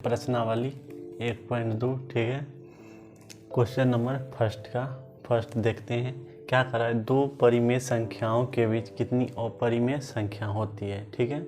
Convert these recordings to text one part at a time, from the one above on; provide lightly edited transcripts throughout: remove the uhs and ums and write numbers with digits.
प्रश्नावली 1.2। ठीक है, क्वेश्चन नंबर फर्स्ट देखते हैं क्या करा है। दो परिमेय संख्याओं के बीच कितनी अपरिमेय संख्या होती है। ठीक है,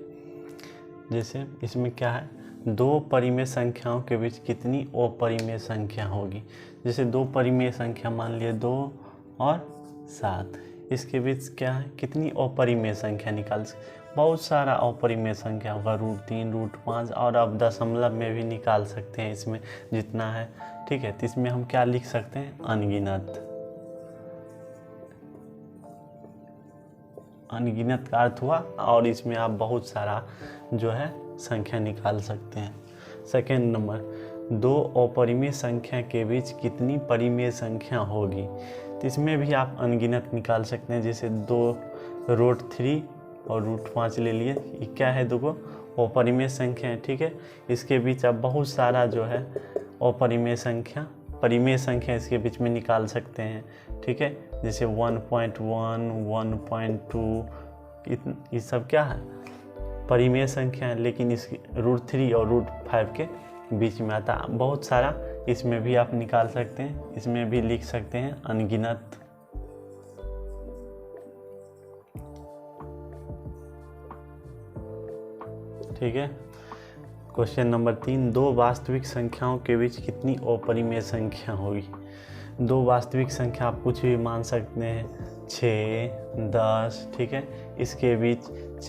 जैसे इसमें क्या है, दो परिमेय संख्याओं के बीच कितनी अपरिमेय संख्या होगी। जैसे दो परिमेय संख्या मान लिए 2 और 7, इसके बीच क्या है, कितनी अपरिमेय संख्या निकाल सकते। बहुत सारा अपरिमेय संख्या होगा, √3 √5, और अब दशमलव में भी निकाल सकते हैं इसमें जितना है। ठीक है, तो इसमें हम क्या लिख सकते हैं, अनगिनत। अनगिनत का अर्थ हुआ, और इसमें आप बहुत सारा जो है संख्या निकाल सकते हैं। सेकेंड नंबर, दो अपरिमेय संख्या के बीच कितनी परिमेय संख्या होगी। तो इसमें भी आप अनगिनत निकाल सकते हैं। जैसे 2 √3 और √5 ले लिए, ये क्या है, दो अपरिमेय संख्या है। ठीक है, इसके बीच आप बहुत सारा जो है अपरिमेय संख्या, परिमेय संख्या इसके बीच में निकाल सकते हैं। ठीक है, जैसे 1.1 1.2 ये सब क्या है, परिमेय संख्या है, लेकिन इसकी √3 और √5 के बीच में आता है। बहुत सारा इसमें भी आप निकाल सकते हैं, इसमें भी लिख सकते हैं अनगिनत। ठीक है, क्वेश्चन नंबर 3, दो वास्तविक संख्याओं के बीच कितनी अपरिमेय संख्या होगी। दो वास्तविक संख्या आप कुछ भी मान सकते हैं, 6 10। ठीक है, इसके बीच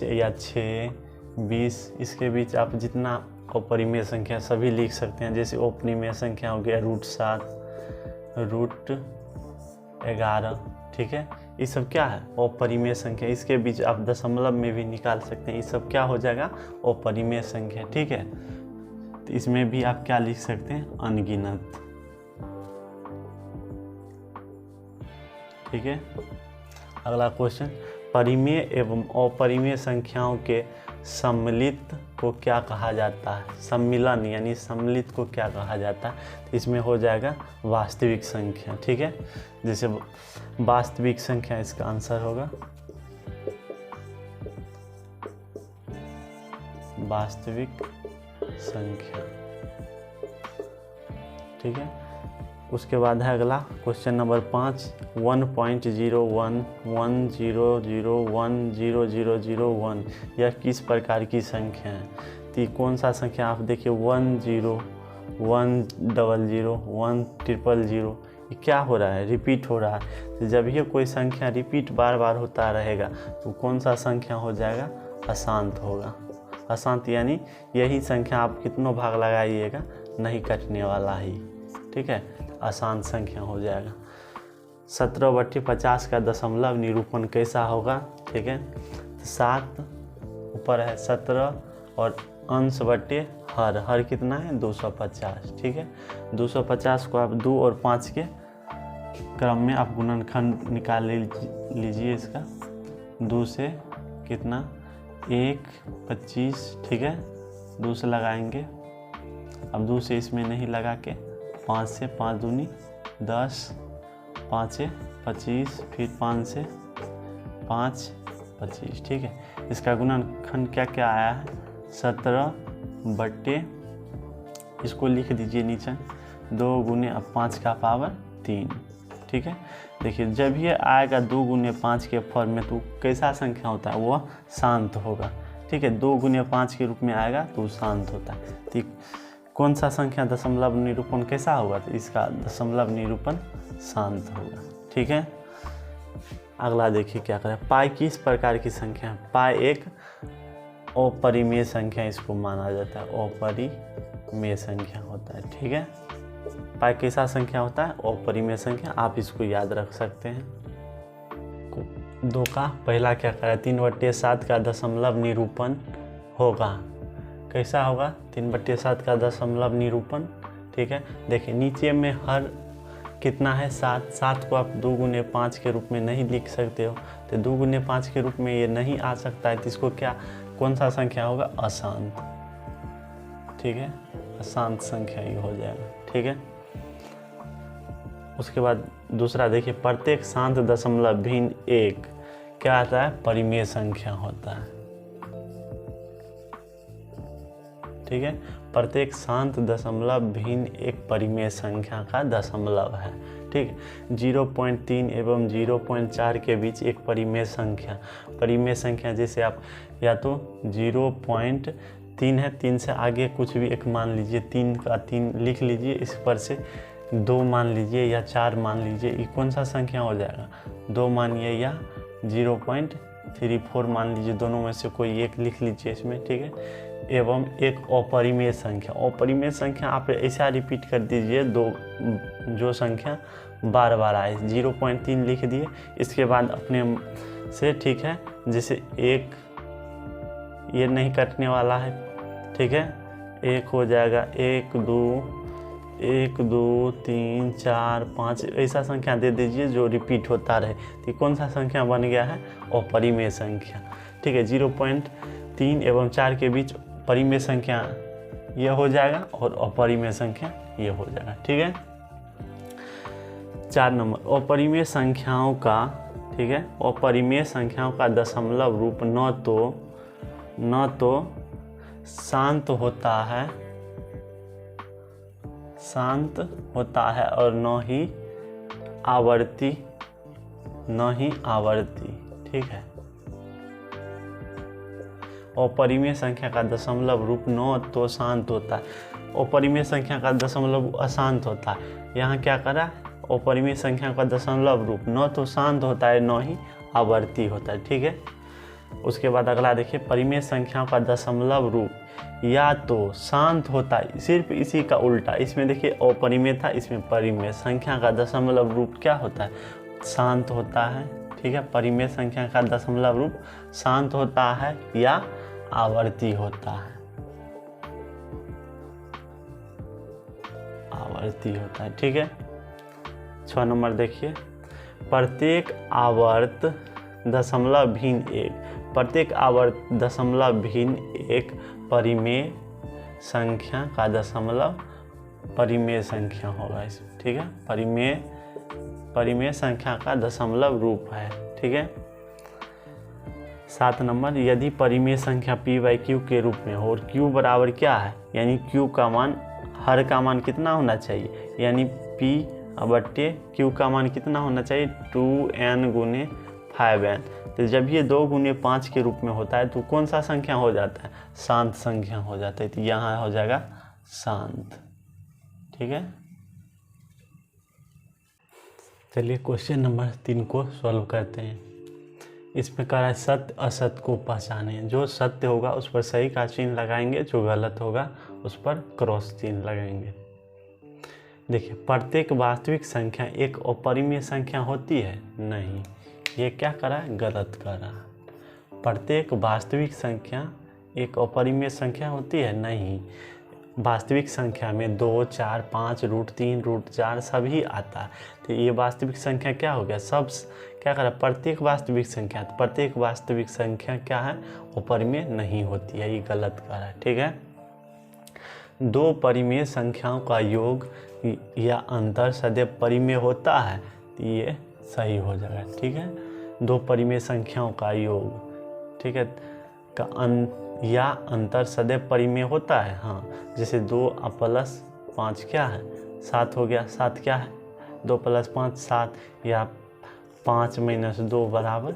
या 6 20, इसके बीच आप जितना अपरिमेय संख्या सभी लिख सकते हैं। जैसे अपरिमेय संख्या हो गया √7 √11। ठीक है, ये सब क्या है, अपरिमेय संख्या। इसके बीच आप दशमलव में भी निकाल सकते हैं, ये सब क्या हो जाएगा, अपरिमेय संख्या। ठीक है, तो इसमें भी आप क्या लिख सकते हैं, अनगिनत। ठीक है, अगला क्वेश्चन, परिमेय एवं अपरिमेय संख्याओं के सम्मिलित को क्या कहा जाता है। सम्मिलन यानी सम्मिलित को क्या कहा जाता है, तो इसमें हो जाएगा वास्तविक संख्या। ठीक है, जैसे वास्तविक संख्या इसका आंसर होगा वास्तविक संख्या। ठीक है, उसके बाद है अगला क्वेश्चन नंबर 5, 1.01 100100001 यह किस प्रकार की संख्या है। तो ये कौन सा संख्या, आप देखिए 10 100 100 ये क्या हो रहा है, रिपीट हो रहा है। तो जब ये कोई संख्या रिपीट बार बार होता रहेगा तो कौन सा संख्या हो जाएगा, अशांत होगा। अशांत यानी यही संख्या आप कितनों भाग लगाइएगा नहीं कटने वाला ही। ठीक है, अशांत संख्या हो जाएगा। 17/50 का दशमलव निरूपण कैसा होगा। ठीक है, 7 ऊपर है 17 और अंश बटे हर कितना है 250। ठीक है, 250 को आप 2 और 5 के क्रम में आप गुणनखंड निकाल लीजिए इसका। 2 से कितना 1 25। ठीक है, 2 से लगाएंगे, अब 2 से इसमें नहीं लगा के 5 से 5 दूनी 10, 5 से 25, फिर 5 से 5 25। ठीक है, इसका गुणनखंड क्या क्या आया है, 17 बटे, इसको लिख दीजिए नीचे 2 गुने अब 5 का पावर 3। ठीक है, देखिए जब ये आएगा 2 गुने 5 के फॉर्म में तो कैसा संख्या होता है, वह शांत होगा। ठीक है, 2 गुने 5 के रूप में आएगा तो शांत होता है। ठीक, कौन सा संख्या दशमलव निरूपण कैसा होगा, तो इसका दशमलव निरूपण शांत होगा। ठीक है, अगला देखिए क्या करें, पाई किस प्रकार की संख्या है। पाई एक अपरिमेय संख्या इसको माना जाता है, अपरिमेय संख्या होता है। ठीक है, पाई कैसा संख्या होता है, अपरिमेय संख्या, आप इसको याद रख सकते हैं। 2 का पहला क्या करें, 3/7 का दशमलव निरूपण होगा। कैसा होगा, 3/7 का दशमलव निरूपण। ठीक है, देखिए नीचे में हर कितना है 7 को आप 2 गुने 5 के रूप में नहीं लिख सकते हो, तो 2 गुने 5 के रूप में ये नहीं आ सकता है, तो इसको क्या, कौन सा संख्या होगा, अशांत। ठीक है, अशांत संख्या ही हो जाएगा। ठीक है, उसके बाद दूसरा देखिए, प्रत्येक शांत दशमलव भिन्न 1 क्या आता है, परिमेय संख्या होता है। ठीक है। प्रत्येक शांत दशमलव भिन्न एक परिमेय संख्या का दशमलव है, ठीक है। 0.3 एवं 0.4 के बीच एक परिमेय संख्या जैसे आप या तो 0.3 है, 3 से आगे कुछ भी एक मान लीजिए, 3 का 3 लिख लीजिए, इस पर से 2 मान लीजिए या 4 मान लीजिए, ये कौन सा संख्या हो जाएगा, 2 मानिए या 0.34 मान लीजिए, दोनों में से कोई एक लिख लीजिए इसमें, ठीक है। एवं एक अपरिमेय संख्या आप ऐसा रिपीट कर दीजिए, दो जो संख्या बार बार आए, 0.3 लिख दिए, इसके बाद अपने से, ठीक है, जैसे एक ये नहीं कटने वाला है, ठीक है, एक हो जाएगा, 1 2 3 4 5 ऐसा संख्या दे दीजिए जो रिपीट होता रहे। तो कौन सा संख्या बन गया है, अपरिमेय संख्या, ठीक है। 0.3 एवं 4 के बीच परिमेय संख्या ये हो जाएगा और अपरिमेय संख्या ये हो जाएगा, ठीक है। 4 नंबर, अपरिमेय संख्याओं का, ठीक है, अपरिमेय संख्याओं का दशमलव रूप न तो शांत होता है और न ही आवर्ती, ठीक है। अपरिमेय संख्या का दशमलव रूप न तो शांत होता है, अपरिमेय संख्या का दशमलव अशांत होता है। यहाँ क्या करा, अपरिमेय संख्या का दशमलव रूप न तो शांत होता है न ही आवर्ती होता है, ठीक है। उसके बाद अगला देखिए, परिमेय संख्याओं का दशमलव रूप या तो शांत होता है, सिर्फ इसी का उल्टा, इसमें देखिए अपरिमेय था, इसमें परिमेय संख्या का दशमलव रूप क्या होता है, शांत होता है, ठीक है। परिमेय संख्या का दशमलव रूप शांत होता है या आवर्ती होता है, ठीक है। 6 नंबर देखिए, प्रत्येक आवर्त दशमलव भिन्न एक परिमेय संख्या का दशमलव परिमेय संख्या होगा इसमें, ठीक है। परिमेय संख्या का दशमलव रूप है, ठीक है। 7 नंबर, यदि परिमेय संख्या p/q के रूप में हो और q बराबर क्या है, यानी q का मान, हर का मान कितना होना चाहिए, यानी p/q का मान कितना होना चाहिए, 2n गुने 5n। तो जब ये 2 गुने 5 के रूप में होता है तो कौन सा संख्या हो जाता है, शांत संख्या हो जाता है। तो यहाँ हो जाएगा शांत, ठीक है। चलिए क्वेश्चन नंबर 3 को सॉल्व करते हैं। इसमें कह रहा है सत्य असत्य को पहचाने, जो सत्य होगा उस पर सही का चिन्ह लगाएंगे, जो गलत होगा उस पर क्रॉस चिन्ह लगाएंगे। देखिए, प्रत्येक वास्तविक संख्या एक अपरिमेय संख्या होती है, नहीं, ये क्या करा है, गलत करा। प्रत्येक वास्तविक संख्या एक अपरिमेय संख्या होती है, नहीं। वास्तविक संख्या में 2 4 5 √3 √4 सभी आता है। तो ये वास्तविक संख्या क्या हो गया, सब क्या करा, प्रत्येक वास्तविक संख्या, तो प्रत्येक वास्तविक संख्या क्या है, अपरिमेय नहीं होती है, ये गलत करा है, ठीक है। 2 परिमेय संख्याओं का योग या अंतर सदैव परिमेय होता है, तो ये सही हो जाएगा, ठीक है। 2 परिमेय संख्याओं का योग, ठीक है, या अंतर सदैव परिमेय होता है, हाँ। जैसे 2 + 5 क्या है, 7 हो गया, 7 क्या है, 2 + 5 7, या 5 - 2 =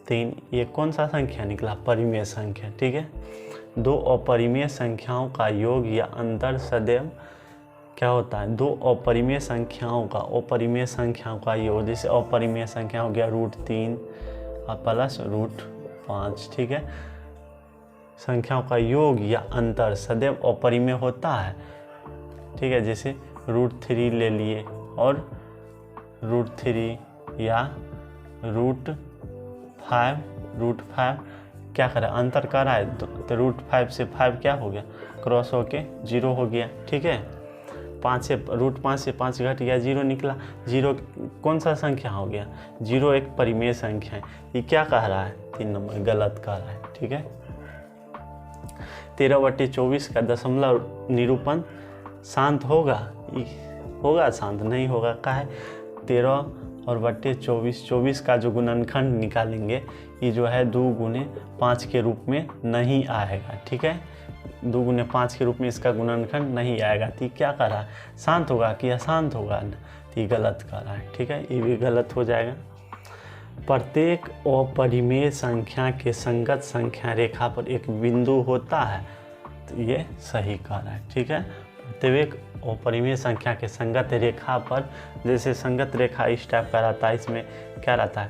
3, ये कौन सा संख्या निकला, परिमेय संख्या, ठीक है। 2 अपरिमेय संख्याओं का योग या अंतर सदैव क्या होता है, 2 अपरिमेय संख्याओं का योग, जैसे अपरिमेय संख्या हो गया √3 + √5, ठीक है। संख्याओं का योग या अंतर सदैव अपरिमेय होता है, ठीक है। जैसे √3 ले लिए और √3 या √5 क्या करा, अंतर कर रहा है, तो √5 से 5 क्या हो गया, क्रॉस होके 0 हो गया, ठीक है। √5 से 5 घट गया, 0 निकला, 0 कौन सा संख्या हो गया, 0 एक परिमेय संख्या है, ये क्या कह रहा है, 3 नंबर गलत कह रहा है, ठीक है। 13/24 का दशमलव निरूपण शांत होगा, शांत नहीं होगा, का है 13/24 का जो गुणनखंड निकालेंगे, ये जो है 2 गुने 5 के रूप में नहीं आएगा, ठीक है। 2 गुने 5 के रूप में इसका गुणनखंड नहीं आएगा। तो ये क्या कर रहा है, शांत होगा कि अशांत होगा? तो ये गलत कर रहा है, ठीक है, ये भी गलत हो जाएगा। प्रत्येक अपरिमेय संख्या के संगत संख्या रेखा पर एक बिंदु होता है, तो ये सही कह रहा है, ठीक है। प्रत्येक अपरिमेय संख्या के संगत रेखा पर, जैसे संगत रेखा इस टाइप का रहता है, इसमें क्या रहता है,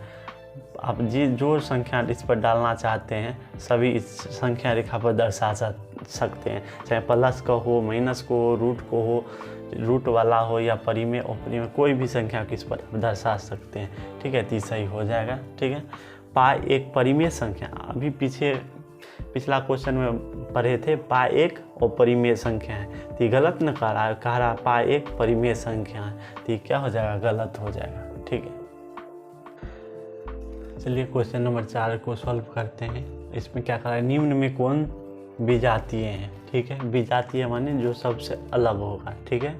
आप जो संख्या इस पर डालना चाहते हैं सभी इस संख्या रेखा पर दर्शा सकते हैं, चाहे प्लस का हो, माइनस को हो, रूट को हो, रूट वाला हो या परिमेय अपरिमेय, कोई भी संख्या को इस पर दर्शा सकते हैं, ठीक है। तो सही हो जाएगा, ठीक है। पाई एक परिमेय संख्या, अभी पिछला क्वेश्चन में पढ़े थे पाई एक अपरिमेय संख्या है, तो ये गलत न कह रहा पाई एक परिमेय संख्या है, तो ये क्या हो जाएगा, गलत हो जाएगा, ठीक है। चलिए क्वेश्चन नंबर 4 को सॉल्व करते हैं। इसमें क्या कर रहा है, निम्न में कौन विजातीय हैं, ठीक है। विजातीय माने जो सबसे अलग होगा, ठीक है।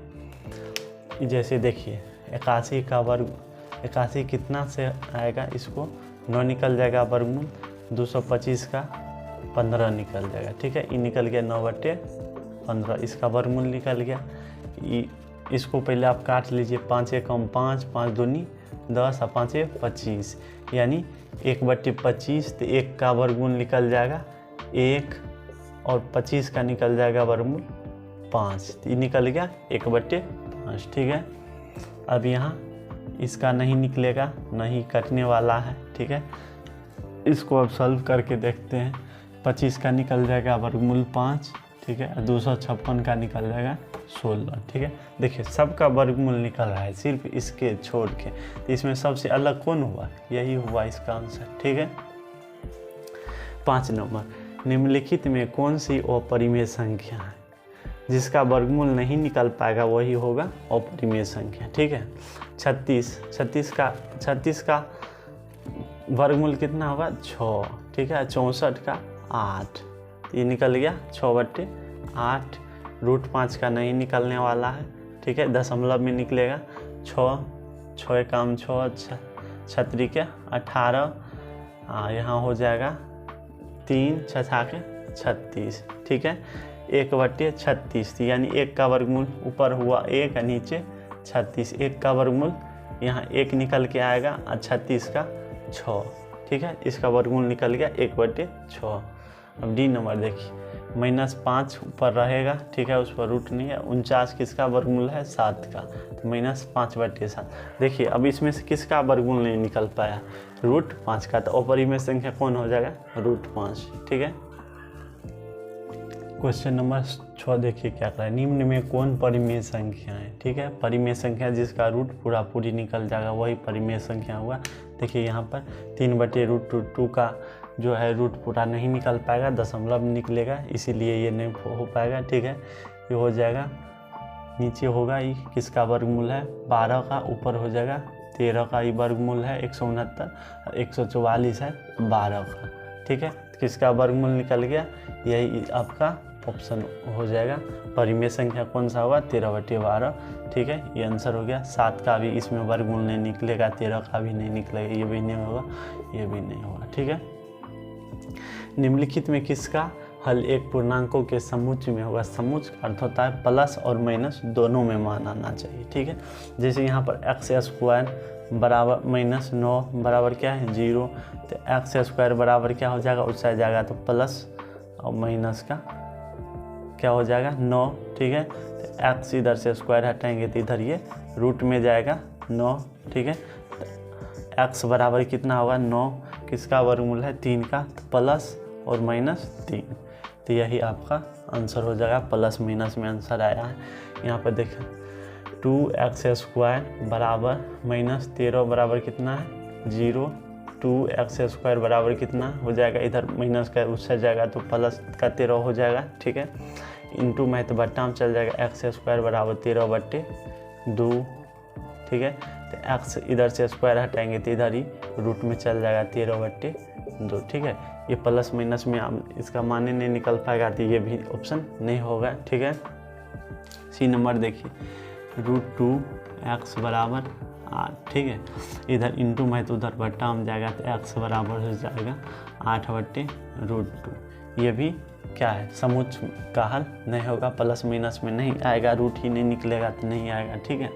जैसे देखिए 81 का वर्ग, 81 कितना से आएगा, इसको 9 निकल जाएगा वर्गमूल, 225 का 15 निकल जाएगा, ठीक है। ये निकल गया 9/15, इसका वर्गमूल निकल गया। इसको पहले आप काट लीजिए, 5 एकम 5, 5 दूनी 10 और 5 25, यानी 1/25, तो 1 का वर्गमूल निकल जाएगा 1 और 25 का निकल जाएगा वर्गमूल 5, तो ये निकल गया 1/5, ठीक है। अब यहाँ इसका नहीं निकलेगा, नहीं कटने वाला है, ठीक है। इसको अब सॉल्व करके देखते हैं। 25 का निकल जाएगा वर्गमूल 5, ठीक है। 256 का निकल जाएगा 16, ठीक है। देखिए सबका वर्गमूल निकल रहा है, सिर्फ इसके छोड़ के, तो इसमें सबसे अलग कौन हुआ, यही हुआ इसका आंसर, ठीक है। 5 नंबर, निम्नलिखित में कौन सी अपरिमेय संख्या है जिसका वर्गमूल नहीं निकल पाएगा, वही होगा अपरिमेय संख्या, ठीक है। 36 का वर्गमूल कितना होगा, 6, ठीक है। 64 का 8, ये निकल गया 6/8, रूट 5 का नहीं निकलने वाला है, ठीक है, दशमलव में निकलेगा 6 एकम 6, 6 के 18, यहाँ हो जाएगा 3 6 के 36, ठीक है। 1/36, यानी 1 का वर्गमूल ऊपर हुआ 1 नीचे 36, 1 का वर्गमूल यहाँ 1 निकल के आएगा और 36 का 6, ठीक है। इसका वर्गमूल निकल गया 1/6। अब डी नंबर देखिए, -5 ऊपर रहेगा, ठीक है, उस पर रूट नहीं है। 49 किसका वर्गमूल है, 7 का, तो -5/7। देखिए अब इसमें से किसका वर्गमूल नहीं निकल पाया, रूट 5 का, तो अपरिमेय संख्या कौन हो जाएगा, रूट 5, ठीक है। क्वेश्चन नंबर 6 देखिए क्या कर रहा है, निम्न में कौन परिमेय संख्या है, ठीक है। परिमेय संख्या जिसका रूट पूरी निकल जाएगा वही परिमेय संख्या हुआ। देखिए यहाँ पर 3/√2 का जो है रूट पूरा नहीं निकल पाएगा, दशमलव निकलेगा, इसीलिए ये नहीं हो पाएगा, ठीक है। ये हो जाएगा, नीचे होगा ये किसका वर्गमूल है, 12 का, ऊपर हो जाएगा 13 का, ये वर्गमूल है 169, 144 है 12 का, ठीक है। किसका वर्गमूल निकल गया, यही आपका ऑप्शन हो जाएगा। परिमेय संख्या कौन सा होगा, 13/12, ठीक है, ये आंसर हो गया। 7 का भी इसमें वर्गमूल नहीं निकलेगा, 13 का भी नहीं निकलेगा, ये भी नहीं होगा, ये भी नहीं होगा, ठीक है। निम्नलिखित में किसका हल एक पूर्णांकों के समुच्चय में होगा। समुच्चय का अर्थ होता है प्लस और माइनस दोनों में मान आना चाहिए, ठीक है। जैसे यहाँ पर x² बराबर -9 बराबर क्या है, 0, तो x² बराबर क्या हो जाएगा, उस साइड जाएगा तो प्लस और माइनस का क्या हो जाएगा 9, ठीक है। तो x इधर से स्क्वायर हटाएंगे तो इधर ये रूट में जाएगा 9, ठीक है। तो x बराबर कितना होगा 9, किसका वर्गमूल है 3 का, तो प्लस और -3, तो यही आपका आंसर हो जाएगा। प्लस माइनस में आंसर आया है। यहाँ पर देखें 2x² बराबर -13 बराबर कितना है 0, 2x² बराबर कितना हो जाएगा, इधर माइनस का उससे जाएगा तो प्लस का 13 हो जाएगा, ठीक है। इंटू में तो बट्टा में चल जाएगा, x² बराबर 13/2, ठीक है। तो x इधर से स्क्वायर हटाएंगे तो इधर ही रूट में चल जाएगा 13/2, ठीक है। ये प्लस माइनस में इसका माने नहीं निकल पाएगा, तो ये भी ऑप्शन नहीं होगा, ठीक है। सी नंबर देखिए, √2x बराबर 8, ठीक है। इधर इंटू में तो उधर बट्टा में जाएगा तो x बराबर हो जाएगा 8/√2, ये भी क्या है, समुच्च का हल नहीं होगा, प्लस माइनस में नहीं आएगा, रूट ही नहीं निकलेगा तो नहीं आएगा, ठीक है।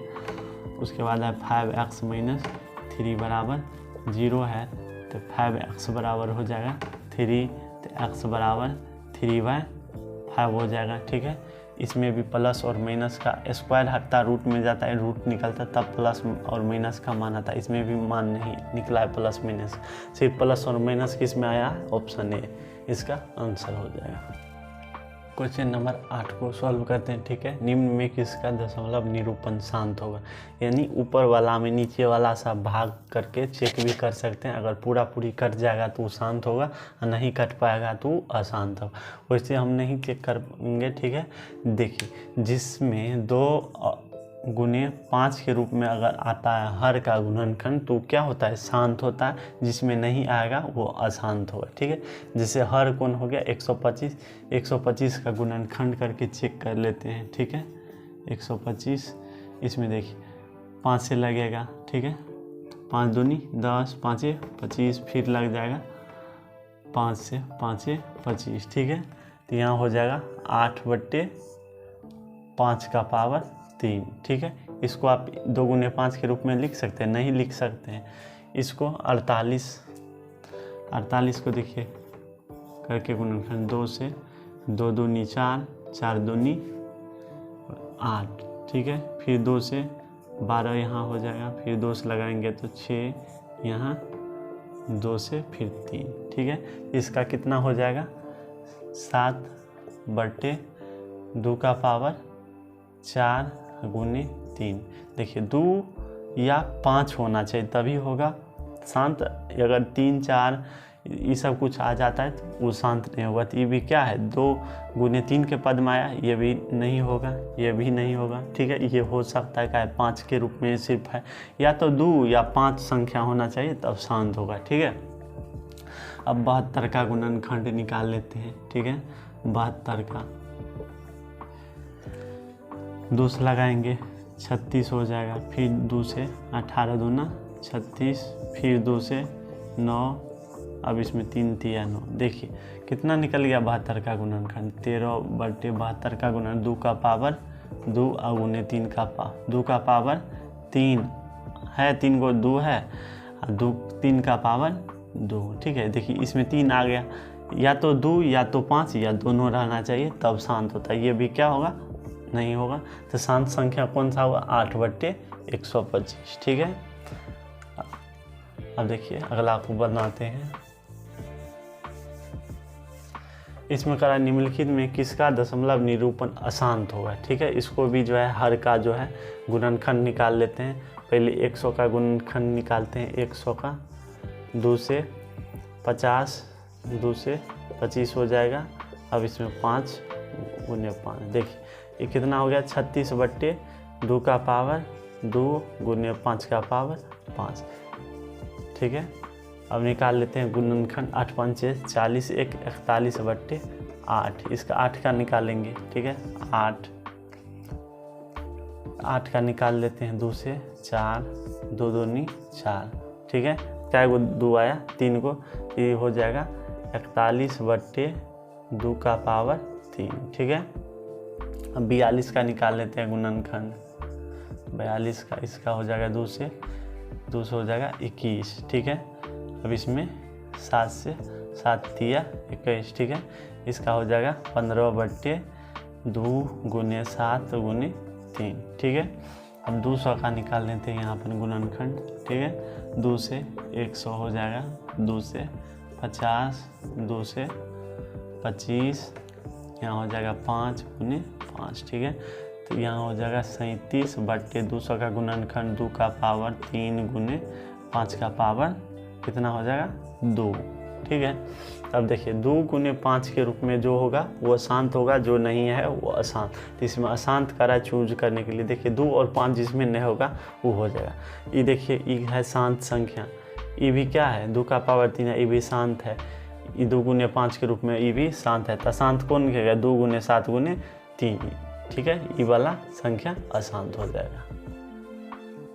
उसके बाद है 5x माइनस 3 बराबर 0 है, तो 5x बराबर हो जाएगा 3, तो x बराबर 3/5 हो जाएगा, ठीक है। इसमें भी प्लस और माइनस का स्क्वायर हटता रूट में जाता है, रूट निकलता तब प्लस और माइनस का मान आता है, इसमें भी मान नहीं निकला है प्लस माइनस, सिर्फ प्लस और माइनस किस में आया, ऑप्शन ए इसका आंसर हो जाएगा। क्वेश्चन नंबर 8 को सॉल्व करते हैं, ठीक है। निम्न में किसका दशमलव निरूपण शांत होगा, यानी ऊपर वाला में नीचे वाला सा भाग करके चेक भी कर सकते हैं, अगर पूरा पूरी कट जाएगा तो वो शांत होगा और नहीं कट पाएगा तो वो अशांत होगा। वैसे हम नहीं चेक करेंगे, ठीक है। देखिए जिसमें 2 गुने 5 के रूप में अगर आता है हर का गुणनखंड तो क्या होता है, शांत होता है, जिसमें नहीं आएगा वो अशांत होगा, ठीक है। जैसे हर कौन हो गया 125, 125 का गुणनखंड करके चेक कर लेते हैं, ठीक है। 125 इसमें देखिए 5 से लगेगा, ठीक है, 5 दूनी 10, 5 25, फिर लग जाएगा 5 से 5 25, ठीक है। तो यहाँ हो जाएगा 8/5 का पावर 3, ठीक है। इसको आप 2 गुने 5 के रूप में लिख सकते हैं, नहीं लिख सकते हैं। इसको 48 को देखिए करके गुणनखंड 2 से 2 दूनी 4, 4 दूनी 8, ठीक है। फिर 2 से 12 यहाँ हो जाएगा, फिर 2 से लगाएंगे तो 6 यहाँ, 2 से फिर 3, ठीक है। इसका कितना हो जाएगा 7/2 का पावर 4 गुने 3। देखिए 2 या 5 होना चाहिए तभी होगा शांत, अगर 3 4 ये सब कुछ आ जाता है तो वो शांत नहीं होगा। तो ये भी क्या है 2 गुने 3 के पद में आया, ये भी नहीं होगा, ये भी नहीं होगा, ठीक है। ये हो सकता है क्या है 5 के रूप में सिर्फ है, या तो 2 या 5 संख्या होना चाहिए तब शांत होगा, ठीक है। अब 72 का गुणनखंड निकाल लेते हैं, ठीक है। 72 का 2 से लगाएंगे 36 हो जाएगा, फिर 2 से 18 दूना 36, फिर 2 से 9, अब इसमें 3 3 9, देखिए कितना निकल गया 72 का गुणनखंड 13/72 का गुणन 2 का पावर 2 और गुने 3 का 2 का पावर 3 है, 3 को 2 है, 2 3 का पावर 2, ठीक है। देखिए इसमें 3 आ गया, या तो 2 या तो 5 या दोनों रहना चाहिए तब शांत होता है, ये भी क्या होगा नहीं होगा। तो शांत संख्या कौन सा होगा 8/125, ठीक है। अब देखिए अगला आपको बनाते हैं, इसमें करा निम्नलिखित में किसका दशमलव निरूपण अशांत होगा, ठीक है। इसको भी जो है हर का जो है गुणनखंड निकाल लेते हैं। पहले 100 का गुणनखंड निकालते हैं, 100 का 2 से 50, 2 से 25 हो जाएगा। अब इसमें 5 गुने 5, देखिए ये कितना हो गया 36/2 का पावर 2 गुने 5 का पावर 5, ठीक है। अब निकाल लेते हैं गुणनखंड 8 5 40, 1 41/8, इसका 8 का निकालेंगे, ठीक है। 8 का निकाल लेते हैं 2 से 4, 2 दूनी 4, ठीक है। क्या को 2 आया 3 को, ये हो जाएगा 41/2 का पावर 3, ठीक है। अब 42 का निकाल लेते हैं गुणनखंड, 42 का इसका हो जाएगा 2 से हो जाएगा 21, ठीक है। अब इसमें 7 से 7 3 21, ठीक है। इसका हो जाएगा 15/2 गुने 7 गुने 3, ठीक है। अब 200 का निकाल लेते हैं यहाँ पर गुणनखंड, ठीक है। 2 से 100 हो जाएगा, 2 से 50, 2 से 25, यहाँ हो जाएगा 5 गुने 5, ठीक है। तो यहाँ हो जाएगा 37/200 का गुणनखंड 2 का पावर 3 गुने 5 का पावर कितना हो जाएगा 2, ठीक है। अब देखिए 2 गुने 5 के रूप में जो होगा वो अशांत होगा, जो नहीं है वो अशांत। तो इसमें अशांत करा चूज करने के लिए देखिए 2 और 5 जिसमें नहीं होगा वो हो जाएगा। ये देखिए ये है शांत संख्या, ये भी क्या है 2 का पावर 3 है, ये भी शांत है। ये 2 गुने 5 के रूप में ये भी शांत है, तो शांत कौन कहेगा 2 गुने 7 गुने 3, ठीक है। ये वाला संख्या अशांत हो जाएगा।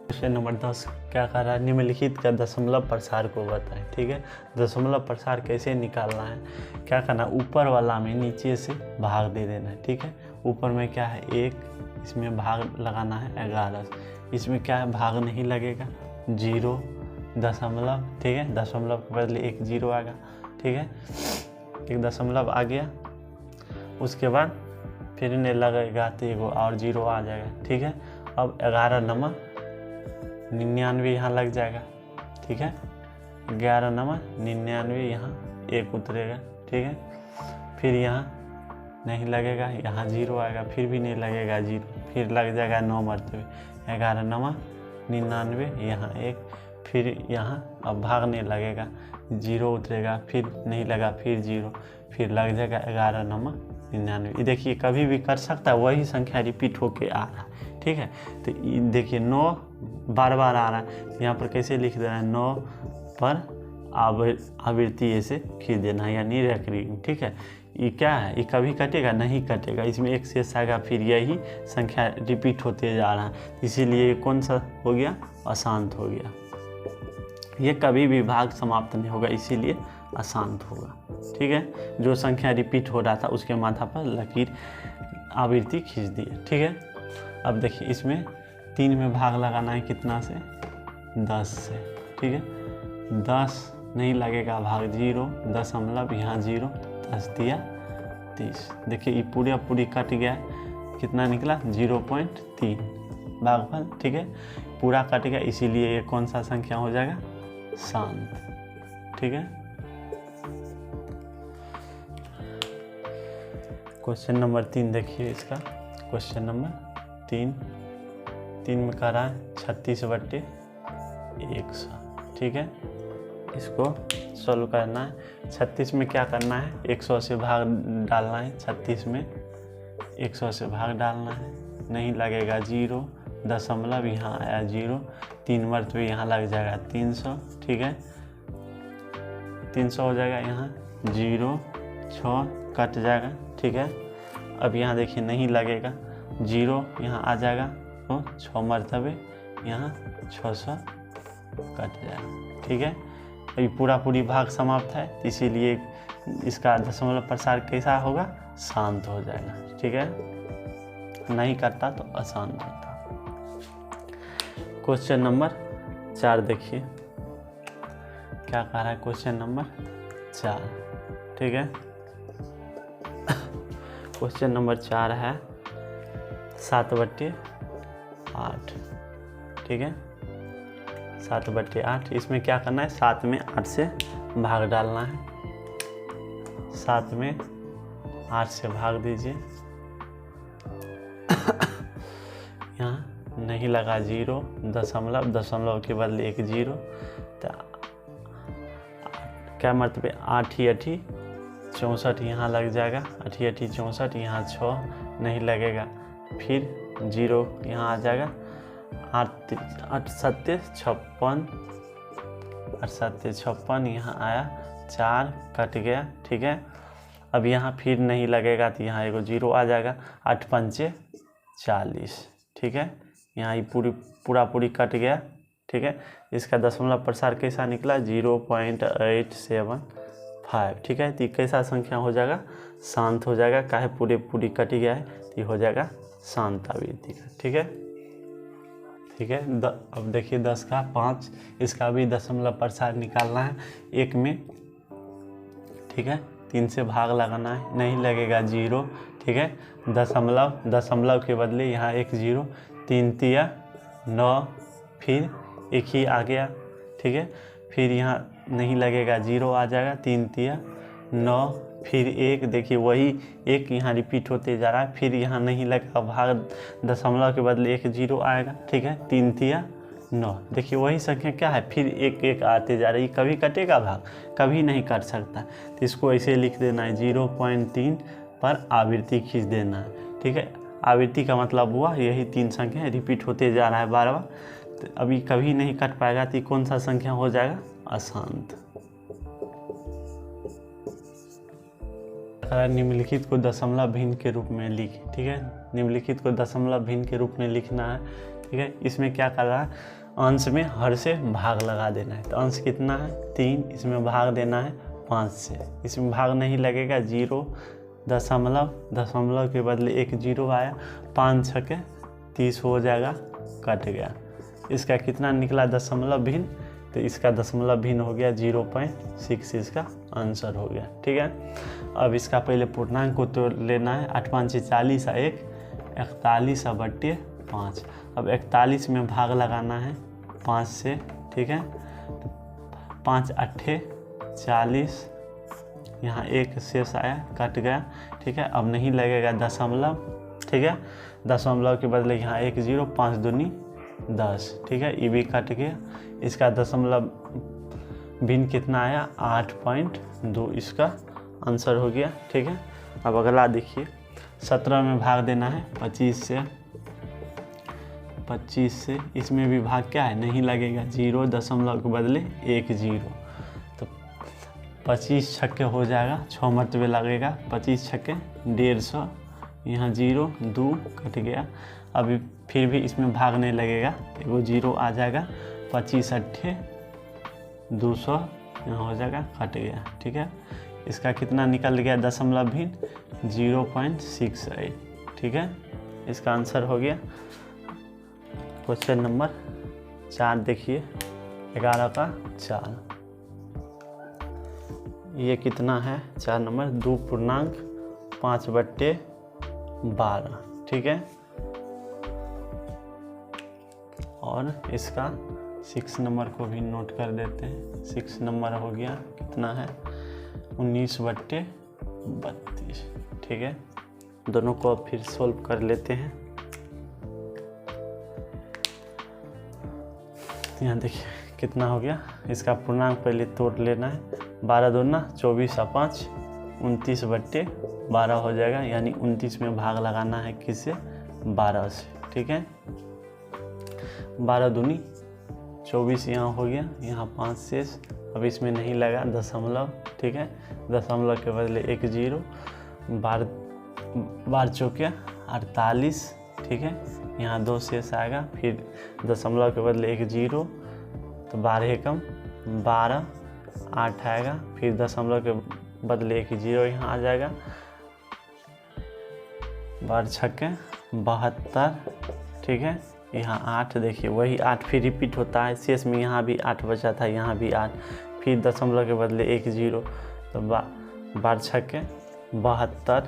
क्वेश्चन नंबर 10 क्या कर रहा है, निम्नलिखित का दशमलव प्रसार को बताएं। ठीक है, दशमलव प्रसार कैसे निकालना है, क्या करना है, ऊपर वाला में नीचे से भाग दे देना है। ठीक है, ऊपर में क्या है 1, इसमें भाग लगाना है 11, इसमें क्या है भाग नहीं लगेगा 0 दशमलव। ठीक है, दशमलव के बदले 1 0 आएगा। ठीक है, 1 दशमलव आ गया, उसके बाद फिर नहीं लगेगा तो एगो और 0 आ जाएगा। ठीक है, अब 11 नमा 99 यहाँ लग जाएगा। ठीक है, 11 नमा 99 यहाँ 1 उतरेगा। ठीक है, फिर यहाँ नहीं लगेगा, यहाँ 0 आएगा, फिर भी नहीं लगेगा 0, फिर लग जाएगा 9 मरतबे, 11 नमा 99 यहाँ 1, फिर यहाँ अब भाग नहीं लगेगा 0 उतरेगा, फिर नहीं लगा, फिर 0, फिर लग जाएगा 11 नमा 99। ये देखिए कभी भी कर सकता है, वही संख्या रिपीट होके आ रहा है। ठीक है, तो देखिए 9 बार बार आ रहा है, यहाँ पर कैसे लिख देना है 9 पर आवृत्ति ऐसे खींच देना है, यानी रेकरिंग। ठीक है, ये क्या है, ये कभी कटेगा नहीं कटेगा, इसमें एक शेष आएगा, फिर यही संख्या रिपीट होते जा रहा है, इसीलिए ये कौन सा हो गया, अशांत हो गया। ये कभी भी भाग समाप्त नहीं होगा, इसीलिए अशांत होगा। ठीक है, जो संख्या रिपीट हो रहा था उसके माथा पर लकीर आवृत्ति खींच दी है। ठीक है, अब देखिए इसमें 3 में भाग लगाना है, कितना से 10 से। ठीक है, 10 नहीं लगेगा भाग 0 दशमलव यहाँ 0, 10 दिया 30। देखिए ये पूरी कट गया, कितना निकला 0.3 भागफल। ठीक है, पूरा कट गया, इसीलिए ये कौन सा संख्या हो जाएगा, शांत। ठीक है, क्वेश्चन नंबर 3 देखिए इसका, क्वेश्चन नंबर 3 में कह रहा है 36/100। ठीक है, इसको सॉल्व करना है। 36 में क्या करना है, 100 से भाग डालना है, 36 में 100 से भाग डालना है, नहीं लगेगा 0 दशमलव यहाँ आया 0, 3 मरतबे यहाँ लग जाएगा 300। ठीक है, 300 हो जाएगा, यहाँ 0 6 कट जाएगा। ठीक है, अब यहाँ देखिए नहीं लगेगा 0, यहाँ आ जाएगा तो 6 मरतबे यहाँ 600 कट जाएगा। ठीक है, अभी पूरी भाग समाप्त है, इसीलिए इसका दशमलव प्रसार कैसा होगा, शांत हो जाएगा। ठीक है, नहीं करता तो अशांत होता। क्वेश्चन नंबर 4 देखिए क्या कह रहा है, क्वेश्चन नंबर 4। ठीक है, क्वेश्चन नंबर 4 है 7/8। ठीक है, 7/8, इसमें क्या करना है, 7 में 8 से भाग डालना है, 7 में 8 से भाग दीजिए, यहाँ नहीं लगा 0 दशमलव के बदले 1 0, तो क्या मरतबे 8 ही 8 64 यहाँ लग जाएगा, 8 ही 8 64, यहाँ 6 नहीं लगेगा, फिर 0 यहाँ आ जाएगा, 8 7 56, 8 7 56 यहाँ आया, 4 कट गया। ठीक है, अब यहाँ फिर नहीं लगेगा तो यहाँ एगो 0 आ जाएगा, 8 5 40। ठीक है, यहाँ ये पूरी कट गया। ठीक है, इसका दशमलव प्रसार कैसा निकला, 0.875। ठीक है, तो कैसा संख्या हो जाएगा, शांत हो जाएगा, काहे पूरी कट गया है, तो हो जाएगा शांत आवृत्ति का। ठीक है, ठीक है, अब देखिए 10 का 5, इसका भी दशमलव प्रसार निकालना है 1 में। ठीक है, 3 से भाग लगाना है, नहीं लगेगा 0। ठीक है, दशमलव के बदले यहाँ 1 0, 3 तिया 9, फिर 1 ही आ गया। ठीक है, फिर यहाँ नहीं लगेगा 0 आ जाएगा, 3 तिया 9, फिर 1, देखिए वही 1 यहाँ रिपीट होते जा रहा है, फिर यहाँ नहीं लगा भाग, दशमलव के बदले 1 0 आएगा। ठीक है, 3 तिया 9, देखिए वही संख्या क्या है, फिर 1 1 आते जा रही, कभी कटेगा भाग, कभी नहीं कट सकता, तो इसको ऐसे लिख देना है 0.3 पर आवृत्ति खींच देना है। ठीक है, आवृत्ति का मतलब हुआ यही 3 संख्या रिपीट होते जा रहा है बार बार, तो अभी कभी नहीं कट पाएगा, तो कौन सा संख्या हो जाएगा, अशांत। निम्नलिखित को दशमलव भिन्न के रूप में लिखें। ठीक है, निम्नलिखित को दशमलव भिन्न के रूप में लिखना है। ठीक है, इसमें क्या कर रहा है, अंश में हर से भाग लगा देना है। तो अंश कितना है 3, इसमें भाग देना है 5 से। इसमें भाग नहीं लगेगा, 0 दशमलव के बदले एक 0 आया, 5 छके 30 हो जाएगा, कट गया। इसका कितना निकला दशमलव भिन्न, तो इसका दशमलव भिन्न हो गया 0.6, इसका आंसर हो गया। ठीक है, अब इसका पहले पूर्णांक को तो लेना है। 8 5 40 और 1 41/5। अब 41 में भाग लगाना है 5 से। ठीक है, तो 5 8 40, यहाँ 1 शेष आया, कट गया। ठीक है, अब नहीं लगेगा दशमलव। ठीक है, दशमलव के बदले यहाँ 1 0, 5 दूनी 10। ठीक है, ये भी कट गया। इसका दशमलव भिन्न कितना आया 8.2, इसका आंसर हो गया। ठीक है, अब अगला देखिए, 17 में भाग देना है 25 से। इसमें भी भाग क्या है, नहीं लगेगा, 0 दशमलव के बदले 1 0। तो 25 छक्के हो जाएगा, 6 मरतबे लगेगा, 25 छक्के 150, यहाँ 0 2 कट गया। अभी फिर भी इसमें भाग नहीं लगेगा, वो 0 आ जाएगा, 25 8 200, यहाँ हो जाएगा, कट गया। ठीक है, इसका कितना निकल गया दशमलव भिन्न 0.68। ठीक है, इसका आंसर हो गया। क्वेश्चन नंबर 4 देखिए, 11 का 4। ये कितना है 4 नंबर, 2.5/12। ठीक है, और इसका 6 नंबर को भी नोट कर देते हैं। 6 नंबर हो गया, कितना है 19/32। ठीक है, दोनों को अब फिर सोल्व कर लेते हैं। यहाँ देखिए कितना हो गया, इसका पूर्णांक पहले तोड़ लेना है। 12 दूना 24 और 5 29/12 हो जाएगा, यानी 29 में भाग लगाना है किससे, 12 से। ठीक है, 12 दूनी 24, यहाँ हो गया, यहाँ 5 शेष। अब इसमें नहीं लगा दशमलव। ठीक है, दशमलव के बदले 1 0, 12 चौके 48। ठीक है, यहाँ 2 शेष आएगा, फिर दशमलव के बदले 1 0, तो 12 एकम 12, 8 आएगा, फिर दशमलव के बदले 1 0 यहाँ आ जाएगा, 12 छक्के 72। ठीक है, यहाँ 8, देखिए वही 8 फिर रिपीट होता है, शेष में यहाँ भी 8 बचा था, यहाँ भी 8, फिर दशमलव के बदले 1 0, तो 12 छक्के 72।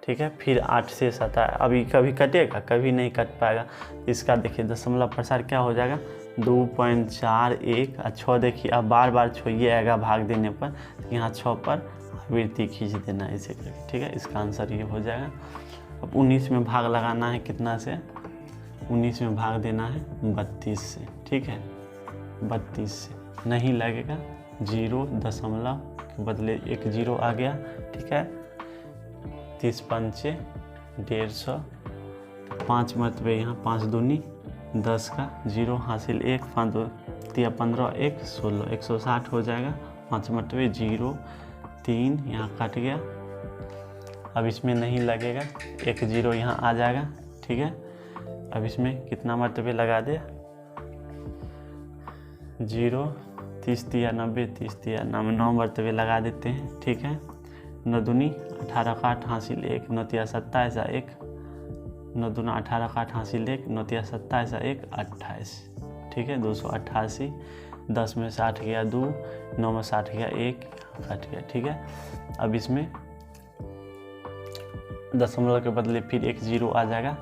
ठीक है, फिर 8 शेष आता है। अभी कभी कटेगा, कभी नहीं कट पाएगा। इसका देखिए दशमलव प्रसार क्या हो जाएगा, 2.41 और 6। देखिए अब बार बार छोड़िए आएगा भाग देने पर, यहाँ 6 पर वृत्ति खींच देना है ऐसे करके। ठीक है, इसका आंसर ये हो जाएगा। अब 19 में भाग लगाना है कितना से, 19 में भाग देना है 32 से। ठीक है, 32 से नहीं लगेगा, 0 दशमलव के बदले 1 0 आ गया। ठीक है, 30 5 150, 5 मरतबे यहाँ 5 दूनी 10 का 0 हासिल, 1 5 2 15 1 16, 160 हो जाएगा। 5 मरतबे 0 3, यहाँ कट गया। अब इसमें नहीं लगेगा, 1 0 यहाँ आ जाएगा। ठीक है, अब इसमें कितना मरतबे लगा दे, 0 30 3 90, 30 3 9 मरतबे लगा देते हैं। ठीक है, 9 दूनी 18 का 8 हासिल, 1 9 3 27 1, 9 दूना 18 का 8 हासिल, 1 9 3 27 1 28। ठीक है, 288। 10 में 60 गया 2, 9 में 60 गया 1, कट गया। ठीक है, अब इसमें दशमलव के बदले फिर 1 0 आ जाएगा,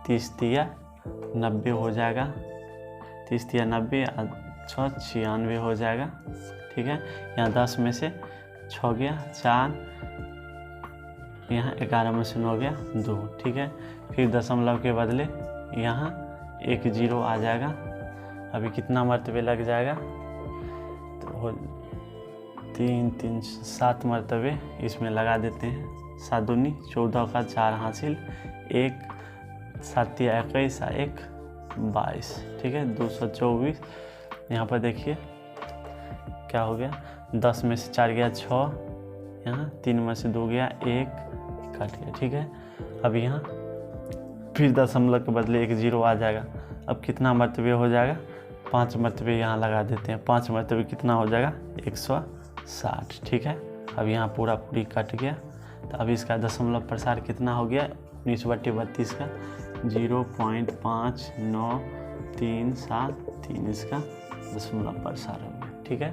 30 3 90 हो जाएगा, 30 3 90 और 6 96 हो जाएगा। ठीक है, यहाँ 10 में से 6 गया 4, यहाँ 11 में से 9 गया 2। ठीक है, फिर दशमलव के बदले यहाँ 1 0 आ जाएगा। अभी कितना मरतबे लग जाएगा, तो 3 3 7 मरतबे इसमें लगा देते हैं। 7 दूनी 14 का 4 हासिल, 1 7 21 1 22। ठीक है, 224। यहाँ पर देखिए क्या हो गया, 10 में से 4 गया 6, यहाँ 3 में से 2 गया 1, कट गया। ठीक है, अब यहाँ फिर दशमलव के बदले 1 0 आ जाएगा। अब कितना मरतबे हो जाएगा, 5 मरतबे यहाँ लगा देते हैं। 5 मरतबे कितना हो जाएगा 160, ठीक है। अब यहाँ पूरा पूरी कट गया, तो अब इसका दशमलव प्रसार कितना हो गया 19/32 का 0.5937 इसका दशमलव प्रसार हो गया, ठीक है।